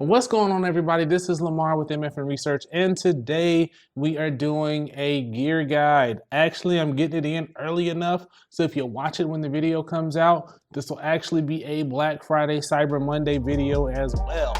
What's going on, everybody? This is Lamar with MFinResearch, and today we are doing a gear guide. Actually, I'm getting it in early enough, so if you watch it when the video comes out, this will actually be a Black Friday, Cyber Monday video as well.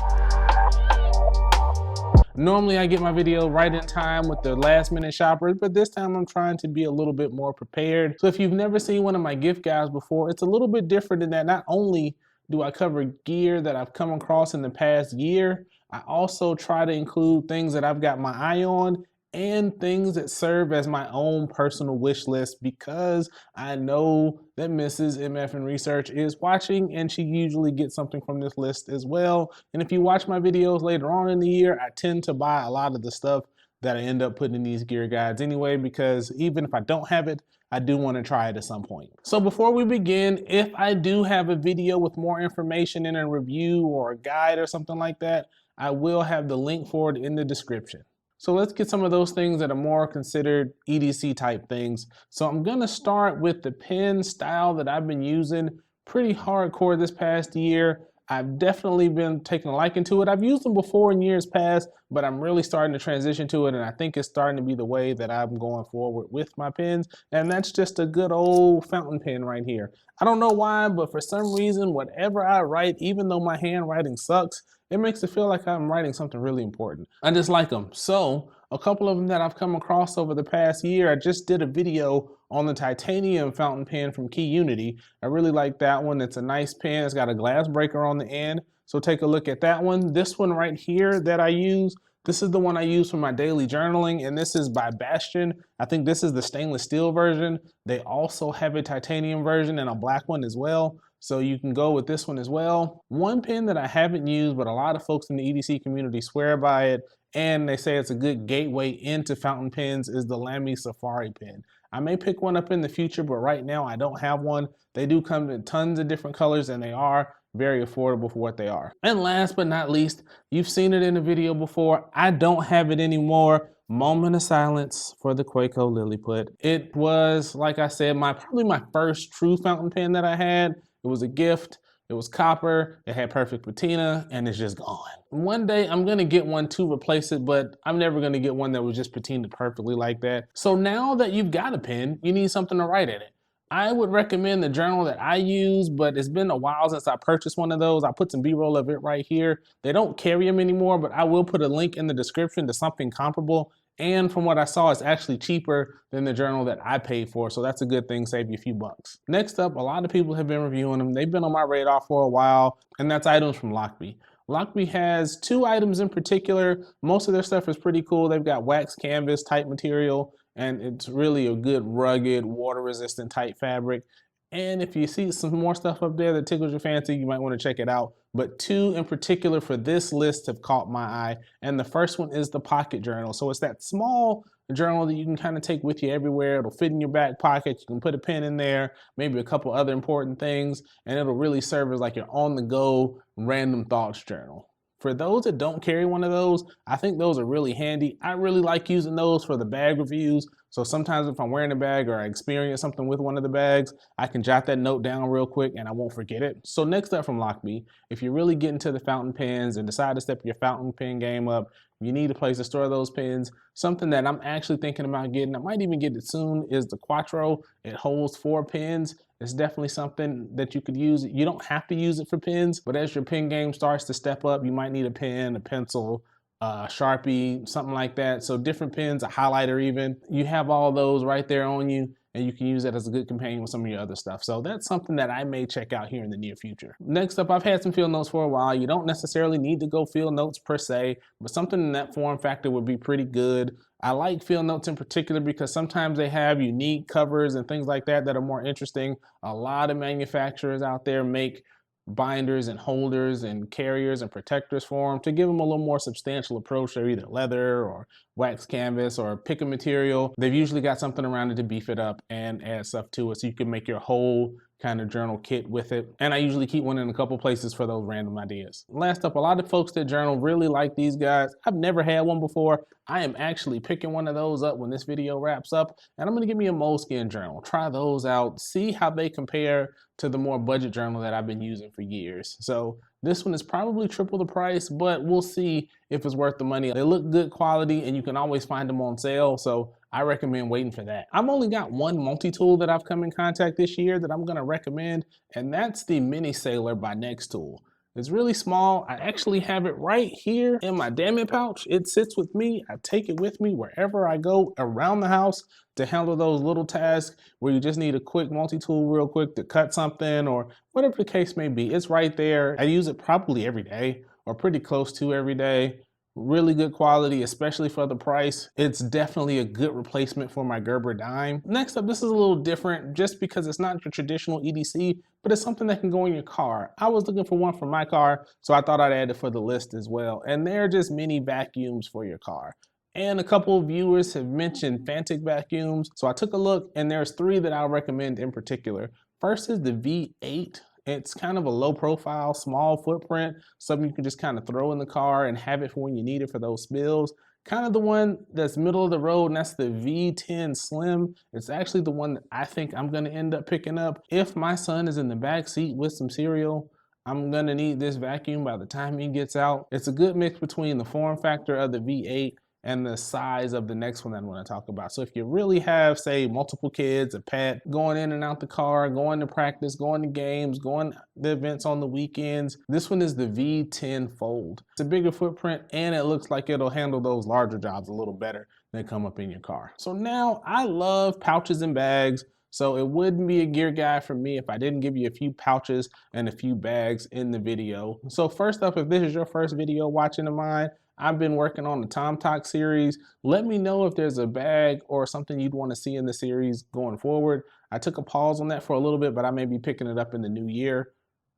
Normally, I get my video right in time with the last minute shoppers, but this time I'm trying to be a little bit more prepared. So if you've never seen one of my gift guides before, it's a little bit different in that not only do I cover gear that I've come across in the past year, I also try to include things that I've got my eye on and things that serve as my own personal wish list because I know that Mrs. MFinResearch is watching and she usually gets something from this list as well. And if you watch my videos later on in the year, I tend to buy a lot of the stuff that I end up putting in these gear guides anyway, because even if I don't have it, I do want to try it at some point. So before we begin, if I do have a video with more information in a review or a guide or something like that, I will have the link for it in the description. So let's get some of those things that are more considered EDC type things. So I'm gonna start with the pen style that I've been using pretty hardcore this past year. I've definitely been taking a liking to it. I've used them before in years past, but I'm really starting to transition to it, and I think it's starting to be the way that I'm going forward with my pens, and that's just a good old fountain pen right here. I don't know why, but for some reason, whatever I write, even though my handwriting sucks, it makes it feel like I'm writing something really important. I just like them. So a couple of them that I've come across over the past year, I just did a video on the titanium fountain pen from Key Unity. I really like that one. It's a nice pen. It's got a glass breaker on the end. So take a look at that one. This one right here that I use, this is the one I use for my daily journaling, and this is by Bastion. I think this is the stainless steel version. They also have a titanium version and a black one as well, so you can go with this one as well. One pen that I haven't used, but a lot of folks in the EDC community swear by it, and they say it's a good gateway into fountain pens, is the Lamar Safari pen. I may pick one up in the future, but right now I don't have one. They do come in tons of different colors, and they are very affordable for what they are. And last but not least, you've seen it in the video before. I don't have it anymore. Moment of silence for the Quaco Lilliput. It was, like I said, probably my first true fountain pen that I had. It was a gift. It was copper, it had perfect patina, and it's just gone. One day I'm gonna get one to replace it, but I'm never gonna get one that was just patinaed perfectly like that. So now that you've got a pen, you need something to write in it. I would recommend the journal that I use, but it's been a while since I purchased one of those. I put some B-roll of it right here. They don't carry them anymore, but I will put a link in the description to something comparable. And from what I saw, it's actually cheaper than the journal that I paid for, so that's a good thing, save you a few bucks. Next up, a lot of people have been reviewing them. They've been on my radar for a while, and that's items from Lockbee. Lockbee has two items in particular. Most of their stuff is pretty cool. They've got wax canvas type material, and it's really a good rugged, water-resistant type fabric. And if you see some more stuff up there that tickles your fancy, you might want to check it out. But two in particular for this list have caught my eye. And the first one is the pocket journal. So it's that small journal that you can kind of take with you everywhere. It'll fit in your back pocket. You can put a pen in there, maybe a couple other important things, and it'll really serve as like your on-the-go random thoughts journal. For those that don't carry one of those, I think those are really handy. I really like using those for the bag reviews. So sometimes if I'm wearing a bag or I experience something with one of the bags, I can jot that note down real quick and I won't forget it. So next up from Lockbee, if you're really getting to the fountain pens and decide to step your fountain pen game up, you need a place to store those pens. Something that I'm actually thinking about getting, I might even get it soon, is the Quattro. It holds 4 pens. It's definitely something that you could use. You don't have to use it for pens, but as your pen game starts to step up, you might need a pen, a pencil, Sharpie, something like that. So different pens, a highlighter even. You have all those right there on you, and you can use that as a good companion with some of your other stuff. So that's something that I may check out here in the near future. Next up, I've had some field notes for a while. You don't necessarily need to go field notes per se, but something in that form factor would be pretty good. I like field notes in particular because sometimes they have unique covers and things like that that are more interesting. A lot of manufacturers out there make binders and holders and carriers and protectors for them to give them a little more substantial approach. They're either leather or wax canvas or pick a material. They've usually got something around it to beef it up and add stuff to it so you can make your whole kind of journal kit with it. And I usually keep one in a couple places for those random ideas. Last up, a lot of folks that journal really like these guys. I've never had one before. I am actually picking one of those up when this video wraps up, and I'm gonna give me a moleskin journal. Try those out, see how they compare to the more budget journal that I've been using for years. So this one is probably triple the price, but we'll see if it's worth the money. They look good quality and you can always find them on sale, so I recommend waiting for that. I've only got one multi-tool that I've come in contact this year that I'm gonna recommend, and that's the Mini Sailor by Xtool. It's really small. I actually have it right here in my damn it pouch. It sits with me. I take it with me wherever I go around the house to handle those little tasks where you just need a quick multi-tool real quick to cut something or whatever the case may be. It's right there. I use it probably every day or pretty close to every day. Really good quality, especially for the price. It's definitely a good replacement for my Gerber dime. Next up, this is a little different just because it's not your traditional EDC, but it's something that can go in your car. I was looking for one for my car, so I thought I'd add it for the list as well. And they're just mini vacuums for your car. And a couple of viewers have mentioned Fantic vacuums. So I took a look and there's three that I'll recommend in particular. First is the V8. It's kind of a low profile, small footprint, something you can just kind of throw in the car and have it for when you need it for those spills. Kind of the one that's middle of the road, and that's the V10 Slim. It's actually the one that I think I'm gonna end up picking up. If my son is in the back seat with some cereal, I'm gonna need this vacuum by the time he gets out. It's a good mix between the form factor of the V8 and the size of the next one that I'm going to talk about. So if you really have, say, multiple kids, a pet, going in and out the car, going to practice, going to games, going to events on the weekends, this one is the V10 Fold. It's a bigger footprint and it looks like it'll handle those larger jobs a little better than come up in your car. So now I love pouches and bags. So it wouldn't be a gear guide for me if I didn't give you a few pouches and a few bags in the video. So first up, if this is your first video watching of mine, I've been working on the Tom Talk series. Let me know if there's a bag or something you'd want to see in the series going forward. I took a pause on that for a little bit, but I may be picking it up in the new year.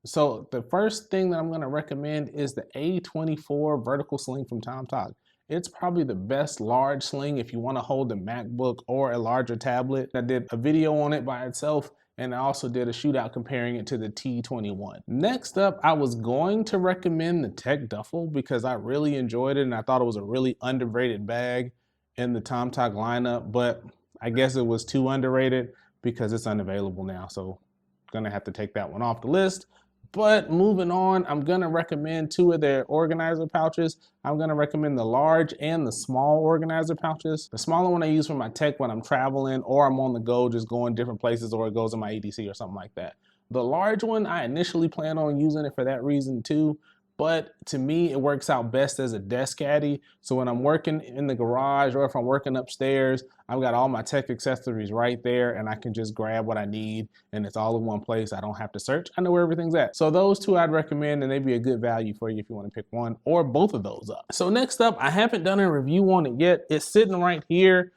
So the first thing that I'm going to recommend is the A24 vertical sling from Tom Talk. It's probably the best large sling if you want to hold a MacBook or a larger tablet. I did a video on it by itself, and I also did a shootout comparing it to the T21. Next up, I was going to recommend the Tech Duffel because I really enjoyed it and I thought it was a really underrated bag in the Tom Talk lineup, but I guess it was too underrated because it's unavailable now, so I'm gonna have to take that one off the list. But moving on, I'm gonna recommend two of their organizer pouches. I'm gonna recommend the large and the small organizer pouches. The smaller one I use for my tech when I'm traveling or I'm on the go, just going different places, or it goes in my EDC or something like that. The large one, I initially planned on using it for that reason too, but to me, it works out best as a desk caddy. So when I'm working in the garage or if I'm working upstairs, I've got all my tech accessories right there and I can just grab what I need and it's all in one place. I don't have to search. I know where everything's at. So those two I'd recommend, and they'd be a good value for you if you want to pick one or both of those up. So next up, I haven't done a review on it yet. It's sitting right here.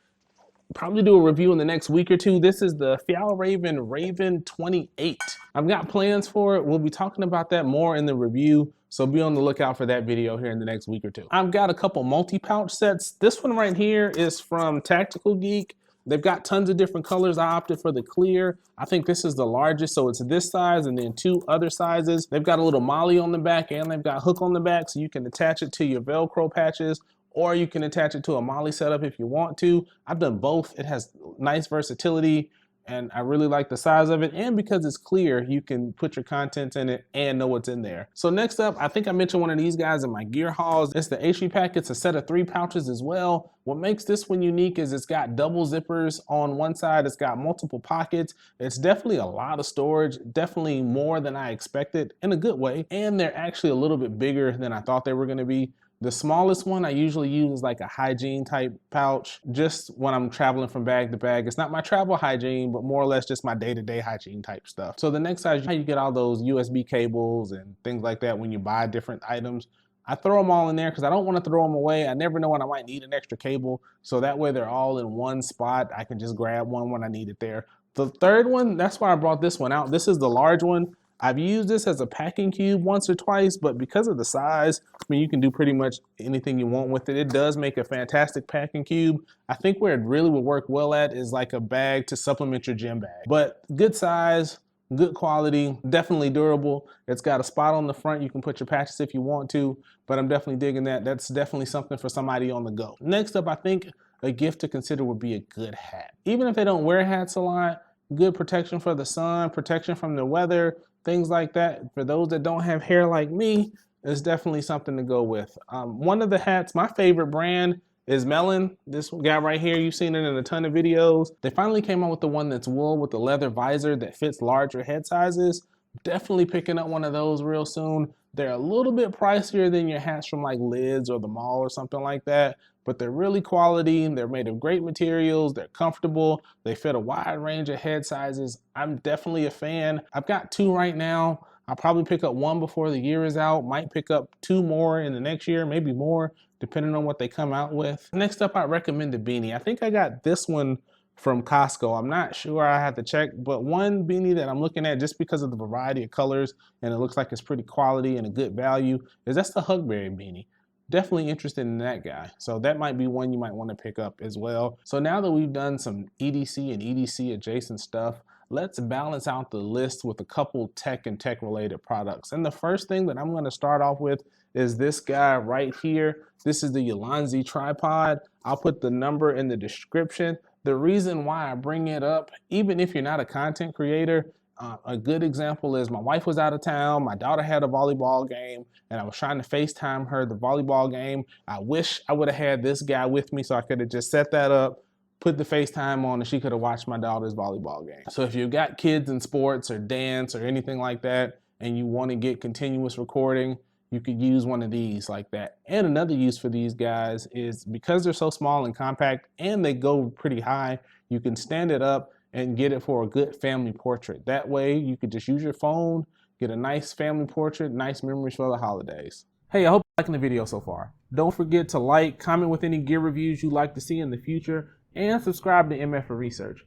Probably do a review in the next week or two. This is the Fjallraven Raven 28. I've got plans for it. We'll be talking about that more in the review, so be on the lookout for that video here in the next week or two. I've got a couple multi-pouch sets. This one right here is from Tactical Geek. They've got tons of different colors. I opted for the clear. I think this is the largest, so it's this size and then two other sizes. They've got a little molly on the back and they've got hook on the back, so you can attach it to your Velcro patches, or you can attach it to a molly setup if you want to. I've done both. It has nice versatility and I really like the size of it. And because it's clear, you can put your contents in it and know what's in there. So next up, I think I mentioned one of these guys in my gear hauls. It's the HV Pack. It's a set of 3 pouches as well. What makes this one unique is it's got double zippers on one side. It's got multiple pockets. It's definitely a lot of storage, definitely more than I expected in a good way. And they're actually a little bit bigger than I thought they were gonna be. The smallest one I usually use is like a hygiene type pouch, just when I'm traveling from bag to bag. It's not my travel hygiene, but more or less just my day-to-day hygiene type stuff. So the next size, how you get all those USB cables and things like that when you buy different items. I throw them all in there because I don't want to throw them away. I never know when I might need an extra cable. So that way they're all in one spot. I can just grab one when I need it there. The third one, that's why I brought this one out. This is the large one. I've used this as a packing cube once or twice, but because of the size, I mean, you can do pretty much anything you want with it. It does make a fantastic packing cube. I think where it really would work well at is like a bag to supplement your gym bag. But good size, good quality, definitely durable. It's got a spot on the front. You can put your patches if you want to, but I'm definitely digging that. That's definitely something for somebody on the go. Next up, I think a gift to consider would be a good hat. Even if they don't wear hats a lot, good protection for the sun, protection from the weather, things like that. For those that don't have hair like me, it's definitely something to go with. One of the hats, my favorite brand is Melon. This guy right here, you've seen it in a ton of videos. They finally came out with the one that's wool with the leather visor that fits larger head sizes. Definitely picking up one of those real soon. They're a little bit pricier than your hats from like Lids or the mall or something like that, but they're really quality. They're made of great materials. They're comfortable. They fit a wide range of head sizes. I'm definitely a fan. I've got two right now. I'll probably pick up one before the year is out. Might pick up two more in the next year, maybe more, depending on what they come out with. Next up, I recommend a beanie. I think I got this one from Costco. I'm not sure, I have to check, but one beanie that I'm looking at just because of the variety of colors and it looks like it's pretty quality and a good value is that's the Hugberry beanie. Definitely interested in that guy. So that might be one you might want to pick up as well. So now that we've done some EDC and EDC adjacent stuff, let's balance out the list with a couple tech and tech related products. And the first thing that I'm going to start off with is this guy right here. This is the Ulanzi tripod. I'll put the number in the description. The reason why I bring it up, even if you're not a content creator, a good example is my wife was out of town, my daughter had a volleyball game, and I was trying to FaceTime her the volleyball game. I wish I would have had this guy with me so I could have just set that up, put the FaceTime on, and she could have watched my daughter's volleyball game. So if you've got kids in sports or dance or anything like that, and you want to get continuous recording, you could use one of these like that. And another use for these guys is because they're so small and compact and they go pretty high, you can stand it up and get it for a good family portrait. That way you could just use your phone, get a nice family portrait, nice memories for the holidays. Hey, I hope you're liking the video so far. Don't forget to like, comment with any gear reviews you'd like to see in the future, and subscribe to MFinResearch.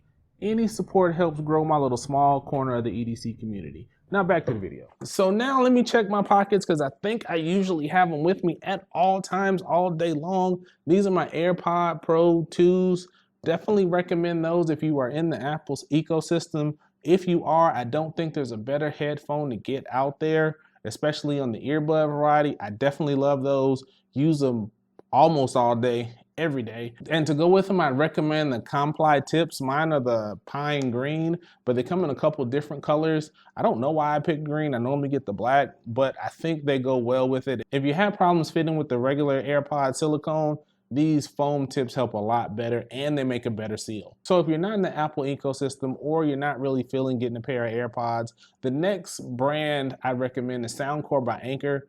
Any support helps grow my little small corner of the EDC community. Now back to the video. So now let me check my pockets because I think I usually have them with me at all times, all day long. These are my AirPod Pro 2s. Definitely recommend those if you are in the Apple's ecosystem. If you are, I don't think there's a better headphone to get out there, especially on the earbud variety. I definitely love those. Use them almost all day, every day. And to go with them, I recommend the Comply Tips. Mine are the pine green, but they come in a couple different colors. I don't know why I picked green. I normally get the black, but I think they go well with it. If you have problems fitting with the regular AirPod silicone, these foam tips help a lot better and they make a better seal. So if you're not in the Apple ecosystem or you're not really feeling getting a pair of AirPods, the next brand I recommend is Soundcore by Anchor.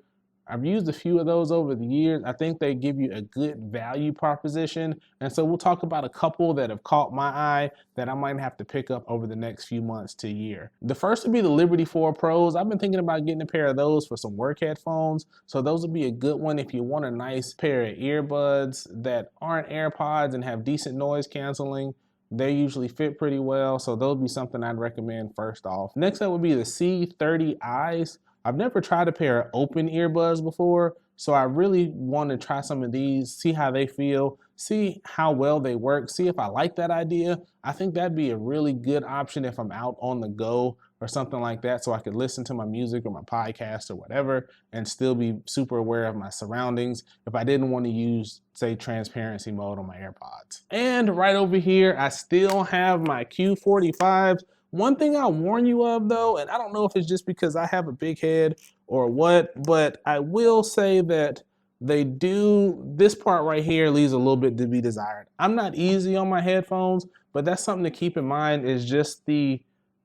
I've used a few of those over the years. I think they give you a good value proposition. And so we'll talk about a couple that have caught my eye that I might have to pick up over the next few months to a year. The first would be the Liberty 4 Pros. I've been thinking about getting a pair of those for some work headphones. So those would be a good one if you want a nice pair of earbuds that aren't AirPods and have decent noise canceling. They usually fit pretty well. So those would be something I'd recommend first off. Next up would be the C30Is. I've never tried a pair of open earbuds before, so I really want to try some of these, see how they feel, see how well they work, see if I like that idea. I think that'd be a really good option if I'm out on the go or something like that, so I could listen to my music or my podcast or whatever and still be super aware of my surroundings if I didn't want to use, say, transparency mode on my AirPods. And right over here, I still have my Q45s. One thing I'll warn you of though, and I don't know if it's just because I have a big head or what, but I will say that this part right here leaves a little bit to be desired. I'm not easy on my headphones, but that's something to keep in mind is just the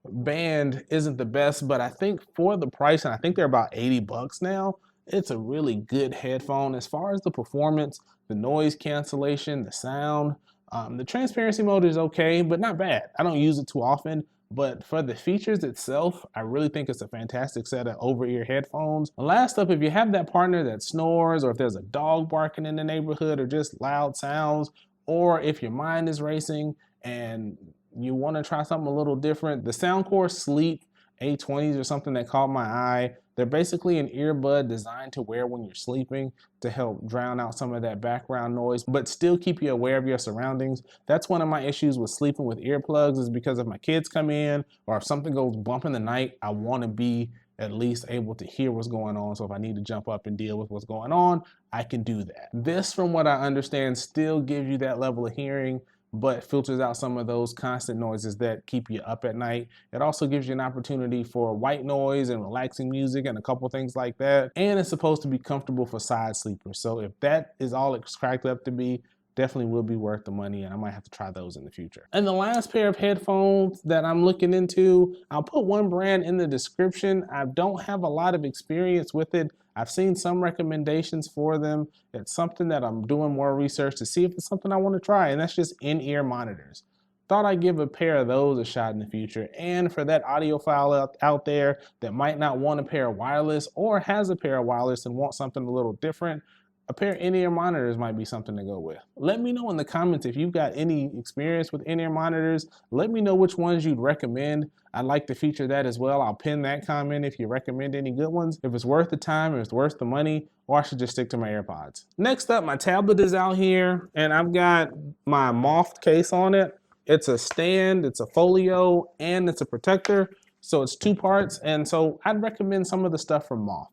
band isn't the best, but I think for the price, and I think they're about 80 bucks now, it's a really good headphone. As far as the performance, the noise cancellation, the sound, the transparency mode is okay, but not bad. I don't use it too often. But for the features itself, I really think it's a fantastic set of over-ear headphones. Last up, if you have that partner that snores, or if there's a dog barking in the neighborhood, or just loud sounds, or if your mind is racing and you want to try something a little different, the Soundcore Sleep A20s are something that caught my eye. They're basically an earbud designed to wear when you're sleeping to help drown out some of that background noise, but still keep you aware of your surroundings. That's one of my issues with sleeping with earplugs, is because if my kids come in or if something goes bump in the night, I want to be at least able to hear what's going on. So if I need to jump up and deal with what's going on, I can do that. This, from what I understand, still gives you that level of hearing, but filters out some of those constant noises that keep you up at night. It also gives you an opportunity for white noise and relaxing music and a couple things like that. And it's supposed to be comfortable for side sleepers. So if that is all it's cracked up to be, definitely will be worth the money, and I might have to try those in the future. And the last pair of headphones that I'm looking into, I'll put one brand in the description. I don't have a lot of experience with it. I've seen some recommendations for them. It's something that I'm doing more research to see if it's something I want to try, and that's just in-ear monitors. Thought I'd give a pair of those a shot in the future. And for that audiophile out there that might not want a pair of wireless or has a pair of wireless and wants something a little different, a pair of in-ear monitors might be something to go with. Let me know in the comments if you've got any experience with in-ear monitors. Let me know which ones you'd recommend. I'd like to feature that as well. I'll pin that comment if you recommend any good ones, if it's worth the time, if it's worth the money, or I should just stick to my AirPods. Next up, my tablet is out here, and I've got my Moft case on it. It's a stand, it's a folio, and it's a protector. So it's two parts, and so I'd recommend some of the stuff from Moft.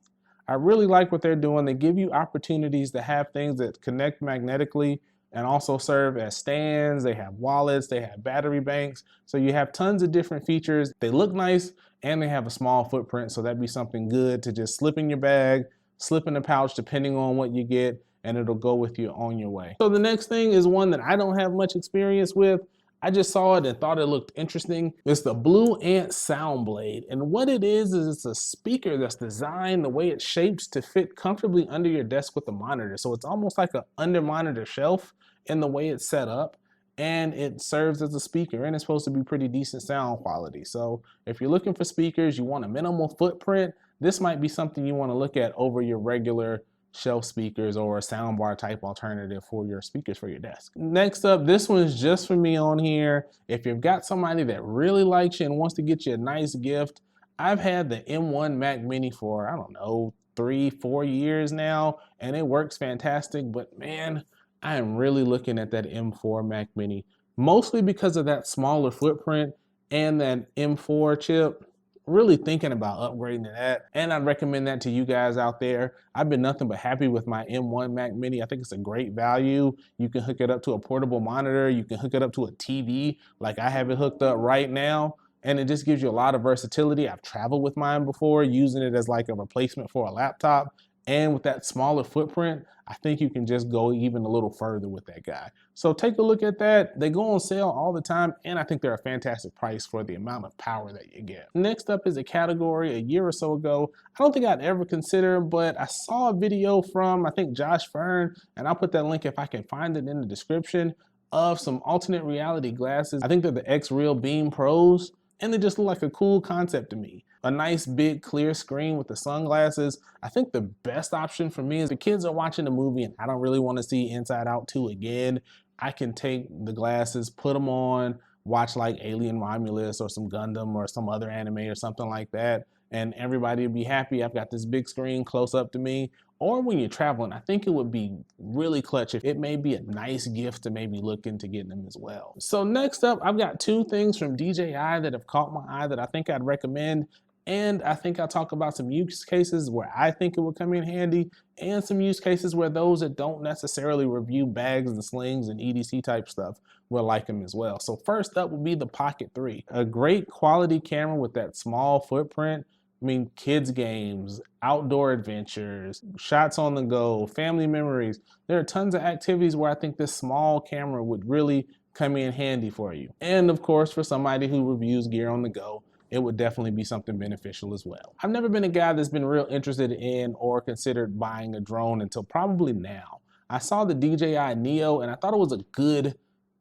I really like what they're doing. They give you opportunities to have things that connect magnetically and also serve as stands. They have wallets, they have battery banks. So you have tons of different features. They look nice and they have a small footprint. So that'd be something good to just slip in your bag, slip in a pouch, depending on what you get, and it'll go with you on your way. So the next thing is one that I don't have much experience with. I just saw it and thought it looked interesting. It's the Blue Ant Sound Blade. And what it is it's a speaker that's designed the way it shapes to fit comfortably under your desk with the monitor. So it's almost like an under monitor shelf in the way it's set up. And it serves as a speaker, and it's supposed to be pretty decent sound quality. So if you're looking for speakers, you want a minimal footprint, this might be something you want to look at over your regular shelf speakers or a soundbar type alternative for your speakers for your desk. Next up, this one's just for me on here. If you've got somebody that really likes you and wants to get you a nice gift, I've had the M1 Mac Mini for, I don't know, 3-4 years now, and it works fantastic, but man, I am really looking at that M4 Mac Mini, mostly because of that smaller footprint and that M4 chip. Really thinking about upgrading to that, and I'd recommend that to you guys out there. I've been nothing but happy with my M1 Mac Mini. I think it's a great value. You can hook it up to a portable monitor, you can hook it up to a TV like I have it hooked up right now, and it just gives you a lot of versatility. I've traveled with mine before, using it as like a replacement for a laptop, and with that smaller footprint, I think you can just go even a little further with that guy. So take a look at that. They go on sale all the time, and I think they're a fantastic price for the amount of power that you get. Next up is a category a year or so ago I don't think I'd ever consider, but I saw a video from, I think, Josh Fern, and I'll put that link if I can find it in the description, of some alternate reality glasses. I think they're the Xreal Beam Pros, and they just look like a cool concept to me. A nice big clear screen with the sunglasses. I think the best option for me is the kids are watching a movie and I don't really want to see Inside Out 2 again. I can take the glasses, put them on, watch like Alien Romulus or some Gundam or some other anime or something like that, and everybody will be happy. I've got this big screen close up to me. Or when you're traveling, I think it would be really clutch if it may be a nice gift to maybe look into getting them as well. So next up, I've got two things from DJI that have caught my eye that I think I'd recommend. And I think I'll talk about some use cases where I think it would come in handy, and some use cases where those that don't necessarily review bags and slings and EDC type stuff will like them as well. So first up would be the Pocket 3, a great quality camera with that small footprint. I mean, kids games, outdoor adventures, shots on the go, family memories. There are tons of activities where I think this small camera would really come in handy for you. And of course, for somebody who reviews gear on the go, it would definitely be something beneficial as well. I've never been a guy that's been real interested in or considered buying a drone until probably now. I saw the DJI Neo and I thought it was a good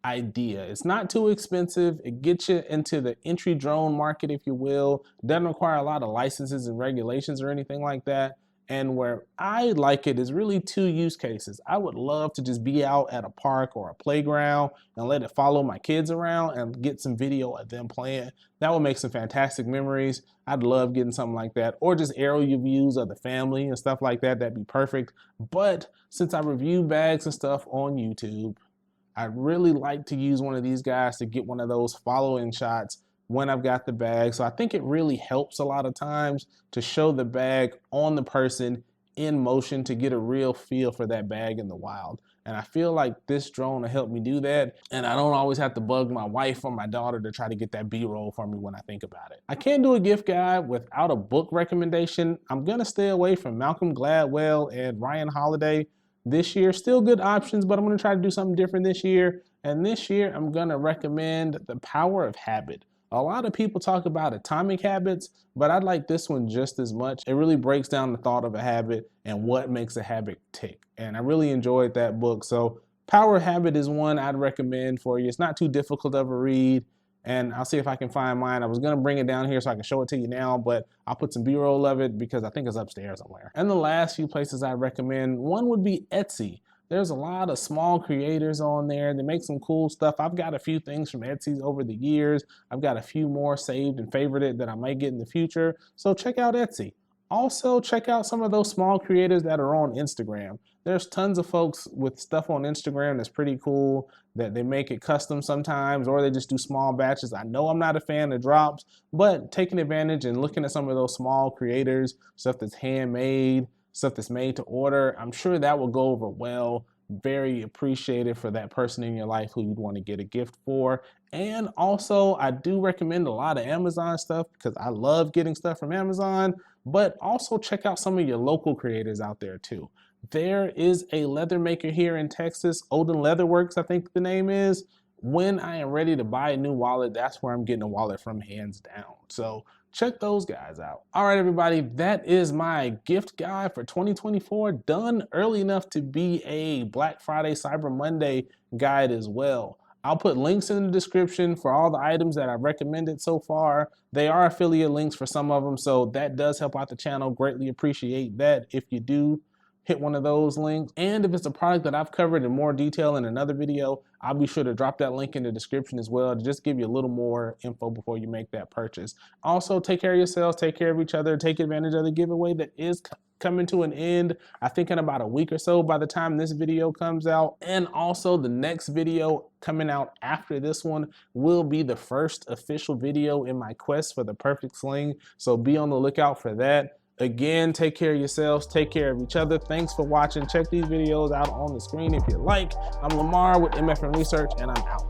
idea. It's not too expensive. It gets you into the entry drone market, if you will. Doesn't require a lot of licenses and regulations or anything like that. And where I like it is really two use cases. I would love to just be out at a park or a playground and let it follow my kids around and get some video of them playing. That would make some fantastic memories. I'd love getting something like that. Or just aerial views of the family and stuff like that. That'd be perfect. But since I review bags and stuff on YouTube, I'd really like to use one of these guys to get one of those following shots when I've got the bag. So I think it really helps a lot of times to show the bag on the person in motion to get a real feel for that bag in the wild. And I feel like this drone will help me do that. And I don't always have to bug my wife or my daughter to try to get that B-roll for me when I think about it. I can't do a gift guide without a book recommendation. I'm gonna stay away from Malcolm Gladwell and Ryan Holiday this year. Still good options, but I'm gonna try to do something different this year. And this year, I'm gonna recommend The Power of Habit. A lot of people talk about Atomic Habits, but I like this one just as much. It really breaks down the thought of a habit and what makes a habit tick. And I really enjoyed that book. So Power of Habit is one I'd recommend for you. It's not too difficult of a read. And I'll see if I can find mine. I was gonna bring it down here so I can show it to you now, but I'll put some B-roll of it because I think it's upstairs somewhere. And the last few places I recommend, one would be Etsy. There's a lot of small creators on there. They make some cool stuff. I've got a few things from Etsy over the years. I've got a few more saved and favorited that I might get in the future. So check out Etsy. Also, check out some of those small creators that are on Instagram. There's tons of folks with stuff on Instagram that's pretty cool, that they make it custom sometimes, or they just do small batches. I know I'm not a fan of drops, but taking advantage and looking at some of those small creators, stuff that's handmade, stuff that's made to order, I'm sure that will go over well. Very appreciated for that person in your life who you'd want to get a gift for. And also, I do recommend a lot of Amazon stuff because I love getting stuff from Amazon, but also check out some of your local creators out there too. There is a leather maker here in Texas, Odin Leatherworks, I think the name is. When I am ready to buy a new wallet, that's where I'm getting a wallet from, hands down. So check those guys out. All right, everybody, that is my gift guide for 2024, done early enough to be a Black Friday, Cyber Monday guide as well. I'll put links in the description for all the items that I've recommended so far. They are affiliate links for some of them, so that does help out the channel. Greatly appreciate that if you do hit one of those links. And if it's a product that I've covered in more detail in another video, I'll be sure to drop that link in the description as well to just give you a little more info before you make that purchase. Also, take care of yourselves, take care of each other, take advantage of the giveaway that is coming to an end, I think in about a week or so by the time this video comes out. And also the next video coming out after this one will be the first official video in my quest for the perfect sling. So be on the lookout for that. Again, take care of yourselves, take care of each other. Thanks for watching. Check these videos out on the screen if you like. I'm Lamar with MFinResearch, and I'm out.